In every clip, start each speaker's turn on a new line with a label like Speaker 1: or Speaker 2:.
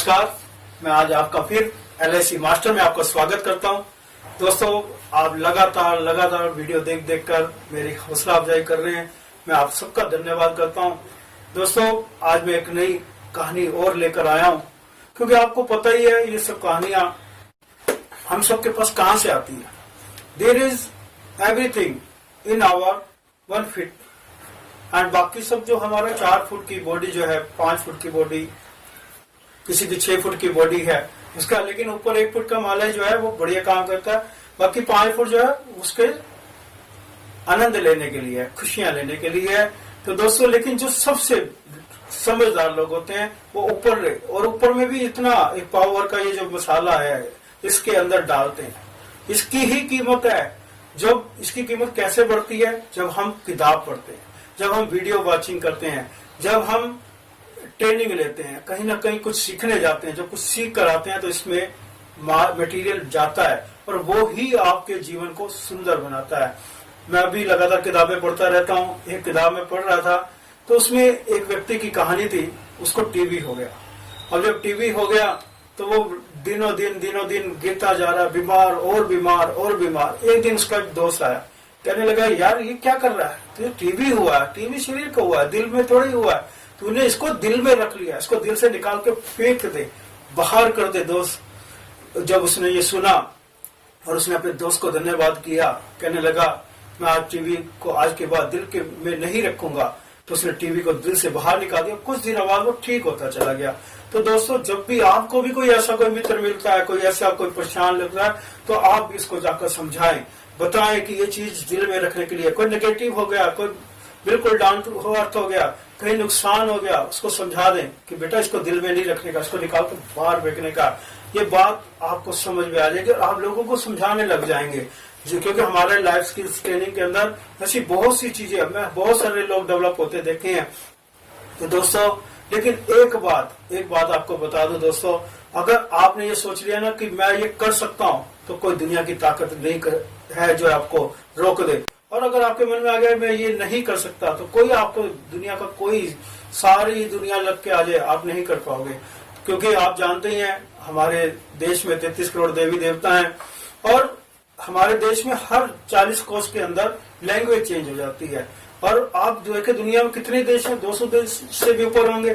Speaker 1: नमस्कार, मैं आज आपका फिर LIC मास्टर में आपका स्वागत करता हूं। दोस्तों, आप लगातार वीडियो देख कर मेरी हौसला अफजाई कर रहे हैं। मैं आप सबका धन्यवाद करता हूं। दोस्तों, आज मैं एक नई कहानी और लेकर आया हूं, क्योंकि आपको पता ही है ये सब कहानियां हम सबके पास कहां से आती है। There is everything in our 1 feet and बाकी सब जो हमारा 4 फुट की बॉडी जो है, 5 फुट की बॉडी, किसी की 6 फुट की बॉडी है उसका, लेकिन ऊपर 1 फुट का मालय जो है वो बढ़िया काम करता है। बाकी 5 फुट जो है उसके आनंद लेने के लिए, खुशियां लेने के लिए है। तो दोस्तों, लेकिन जो सबसे समझदार लोग होते हैं वो ऊपर में भी इतना एक पावर का ये जो मसाला है इसके अंदर डालते हैं। इसकी ही कीमत है। जब इसकी कीमत कैसे बढ़ती है? जब हम किताब पढ़ते हैं, जब हम वीडियो वॉचिंग करते हैं, जब हम ट्रेनिंग लेते हैं, कहीं ना कहीं कुछ सीखने जाते हैं। जब कुछ सीख कर आते हैं तो इसमें मटेरियल जाता है और वो ही आपके जीवन को सुंदर बनाता है। मैं अभी लगातार किताबें पढ़ता रहता हूँ। एक किताब में पढ़ रहा था तो उसमें एक व्यक्ति की कहानी थी, उसको टीबी हो गया। और जब टीबी हो गया तो वो दिनों दिन गिरता जा रहा, बीमार और बीमार। एक दिन उसका एक दोस्त आया, कहने लगा, यार ये क्या कर रहा है? तुझे टीबी हुआ है, टीबी शरीर को हुआ है, दिल में थोड़ी हुआ है। तूने इसको दिल में रख लिया, इसको दिल से निकाल के फेंक दे, बाहर कर दे। दोस्त जब उसने ये सुना और उसने अपने दोस्त को धन्यवाद किया, कहने लगा, मैं आज टीबी को आज के बाद दिल के में नहीं रखूंगा। तो उसने टीबी को दिल से बाहर निकाल दिया। कुछ दिनों बाद वो ठीक होता चला गया। तो दोस्तों, जब भी आपको भी कोई ऐसा कोई मित्र मिलता है, कोई ऐसा कोई परेशान लगता है, तो आप इसको जाकर समझाएं, बताएं कि ये चीज दिल में रखने के लिए। कोई नेगेटिव हो गया, कोई बिल्कुल डाउन टू अर्थ हो गया, कहीं नुकसान हो गया, उसको समझा दें कि बेटा इसको दिल में नहीं रखने का, इसको निकाल कर बाहर फेंकने का। ये बात आपको समझ में आ जाएगी और आप लोगों को समझाने लग जाएंगे। क्योंकि हमारे लाइफ स्किल्स ट्रेनिंग के अंदर ऐसी बहुत सी चीजें, मैं बहुत सारे लोग डेवलप होते देखे हैं। तो दोस्तों, लेकिन एक बात आपको बता दूं दोस्तों, अगर आपने ये सोच लिया ना कि मैं ये कर सकता हूं, तो कोई दुनिया की ताकत नहीं है जो आपको रोक दे। और अगर आपके मन में आ गया मैं ये नहीं कर सकता, तो कोई आपको दुनिया का कोई सारी दुनिया लग के आ जाए, आप नहीं कर पाओगे। क्योंकि आप जानते ही हैं हमारे देश में 33 करोड़ देवी देवता हैं और हमारे देश में हर 40 कोस के अंदर लैंग्वेज चेंज हो जाती है। और आप देखें दुनिया में कितने देश हैं, 200 देश से भी ऊपर होंगे।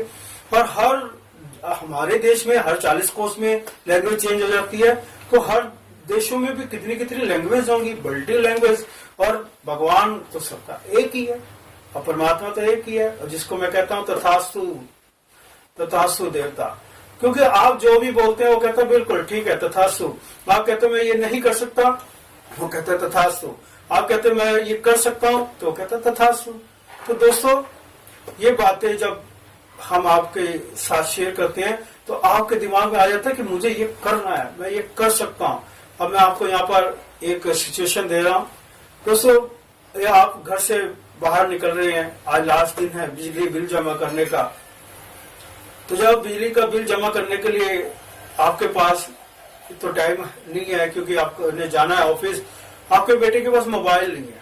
Speaker 1: और हमारे देश में हर 40 कोस में लैंग्वेज चेंज हो जाती है। तो हर देशों में भी कितनी लैंग्वेज होंगी, मल्टी लैंग्वेज। और भगवान तो सबका एक ही है और परमात्मा तो एक ही है। और जिसको मैं कहता हूँ तथास्तु देवता। क्योंकि आप जो भी बोलते हैं वो कहता है बिल्कुल ठीक है, तथास्तु। आप कहते मैं ये नहीं कर सकता, वो कहता है तथास्तु। आप कहते मैं ये कर सकता हूं, तो कहता है तथास्तु। तो दोस्तों, ये बातें जब हम आपके साथ शेयर करते हैं तो आपके दिमाग में आ जाता है कि मुझे ये करना है, मैं ये कर सकता हूं। अब मैं आपको यहाँ पर एक सिचुएशन दे रहा हूं। दोस्तों, आप घर से बाहर निकल रहे हैं, आज लास्ट दिन है बिजली बिल जमा करने का। तो जब बिजली का बिल जमा करने के लिए आपके पास तो टाइम नहीं है, क्योंकि आपको जाना है ऑफिस। आपके बेटे के पास मोबाइल नहीं है,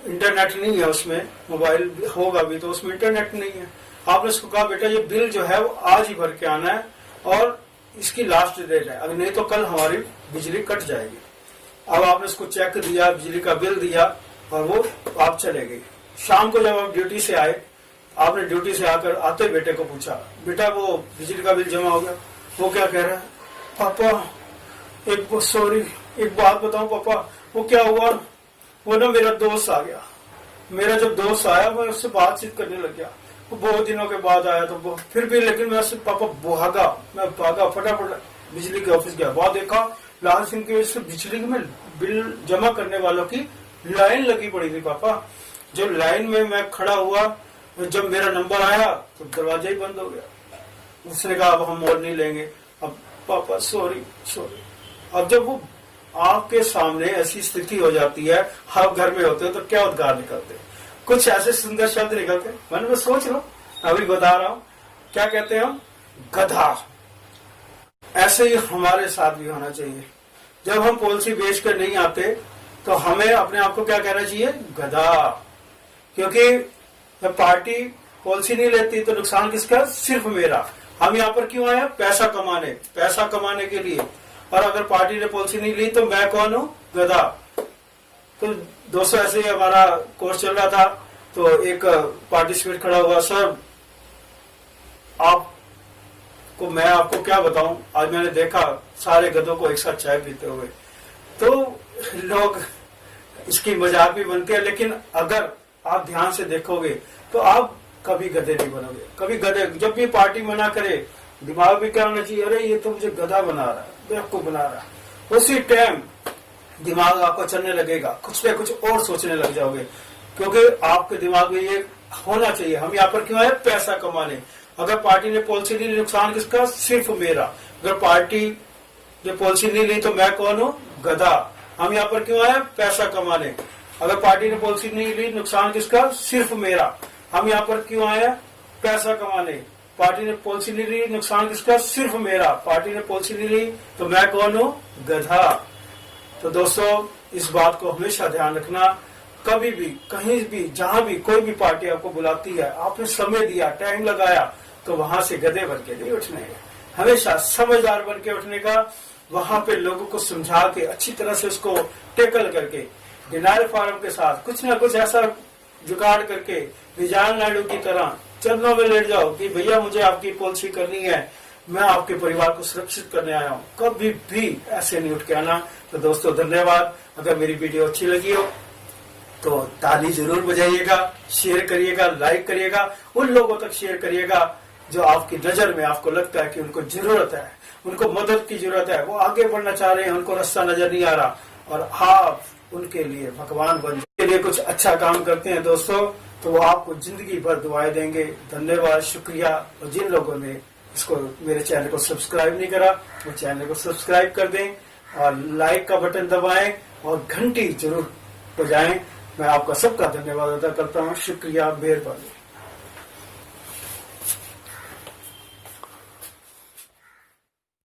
Speaker 1: इंटरनेट नहीं है, उसमें मोबाइल होगा भी तो उसमें इंटरनेट नहीं है। आपने उसको कहा, बेटा ये बिल जो है वो आज ही भर के आना है और इसकी लास्ट डेट है, अगर नहीं तो कल हमारी बिजली कट जाएगी। अब आपने उसको चेक दिया, बिजली का बिल दिया और वो आप चले गए। शाम को जब आप ड्यूटी से आए, आपने ड्यूटी से आकर आते बेटे को पूछा, बेटा वो बिजली का बिल जमा हो गया? वो क्या कह रहा है, पापा एक बात बताऊं पापा, वो क्या हुआ, वो ना मेरा दोस्त आ गया। मेरा जब दोस्त आया मैं उससे बातचीत करने लग गया। वो बहुत दिनों के बाद आया तो फिर भी, लेकिन मैं उससे पापा मैं भागा फटाफट बिजली के ऑफिस गया। वहां देखा लाल सिंह की वजह से बिजली में बिल जमा करने वालों की लाइन लगी पड़ी थी पापा। जो लाइन में मैं खड़ा हुआ, जब मेरा नंबर आया तो दरवाजा ही बंद हो गया। उसने कहा अब हम और नहीं लेंगे। अब पापा सॉरी। अब जब वो आपके सामने ऐसी स्थिति हो जाती है, आप घर में होते हो तो क्या उद्गार निकलते, कुछ ऐसे सुंदर शब्द निकलते। मन में सोच लो, अभी बता रहा हूं क्या कहते हैं हम, गधा। ऐसे ही हमारे साथ भी होना चाहिए। जब हम पॉलिसी बेच कर नहीं आते तो हमें अपने आप को क्या कहना चाहिए, गधा। क्योंकि जब पार्टी पॉलिसी नहीं लेती तो नुकसान किसका, सिर्फ मेरा। हम यहाँ पर क्यों आए हैं? पैसा कमाने के लिए। और अगर पार्टी ने पॉलिसी नहीं ली तो मैं कौन हूँ? गधा। तो दोस्तों ऐसे ही हमारा कोर्स चल रहा था, तो एक पार्टिसिपेट खड़ा हुआ, सर मैं आपको क्या बताऊं, आज मैंने देखा सारे गधों को एक साथ चाय पीते हुए। तो लोग इसकी मजाक भी बनती है, लेकिन अगर आप ध्यान से देखोगे तो आप कभी गधे नहीं बनोगे। कभी गधे, जब भी पार्टी मना करे दिमाग में क्या होना चाहिए? अरे ये तो मुझे गधा बना रहा है, बेवकूफ बना रहा है। उसी टाइम दिमाग आपका चलने लगेगा, कुछ न कुछ और सोचने लग जाओगे, क्योंकि आपके दिमाग में ये होना चाहिए हम यहाँ पर क्यों आए? पैसा कमाने। अगर पार्टी ने पॉलिसी नहीं ली, नुकसान किसका? सिर्फ मेरा। अगर पार्टी ने पॉलिसी नहीं ली तो मैं कौन हूँ? गधा। हम यहाँ पर क्यों आए? पैसा कमाने। अगर पार्टी ने पॉलिसी नहीं ली, नुकसान किसका? सिर्फ मेरा। हम यहाँ पर क्यों आए? पैसा कमाने। पार्टी ने पॉलिसी नहीं ली, नुकसान किसका? सिर्फ मेरा। पार्टी ने पॉलिसी नहीं ली तो मैं कौन हूँ? गधा। तो दोस्तों इस बात को हमेशा ध्यान रखना, कभी भी कहीं भी जहां भी कोई भी पार्टी आपको बुलाती है, आपने समय दिया, टाइम लगाया, तो वहां से गधे बन के नहीं उठने का, हमेशा समझदार बन के उठने का। वहां पे लोगों को समझा के अच्छी तरह से उसको टेकल करके, डिनाइल फार्म के साथ कुछ ना कुछ ऐसा जुगाड़ करके विजय नायडू की तरह चरणों में लेट जाओ कि भैया मुझे आपकी पॉलिसी करनी है, मैं आपके परिवार को सुरक्षित करने आया हूँ। कभी भी ऐसे नहीं उठ के आना। तो दोस्तों धन्यवाद। अगर मेरी वीडियो अच्छी लगी हो तो ताली जरूर बजाइएगा, शेयर करिएगा, लाइक करिएगा, उन लोगों तक शेयर करिएगा जो आपकी नजर में आपको लगता है कि उनको जरूरत है, उनको मदद की जरूरत है, वो आगे बढ़ना चाह रहे हैं, उनको रास्ता नजर नहीं आ रहा, और आप उनके लिए भगवान बन के लिए कुछ अच्छा काम करते हैं दोस्तों, तो वो आपको जिंदगी भर दुआएं देंगे। धन्यवाद, शुक्रिया। और जिन लोगों ने इसको मेरे चैनल को सब्सक्राइब नहीं करा, वो चैनल को सब्सक्राइब कर दें और लाइक का बटन दबाएं और घंटी जरूर बजाएं। मैं आपका सबका धन्यवाद अदा करता हूँ। शुक्रिया, मेहरबानी।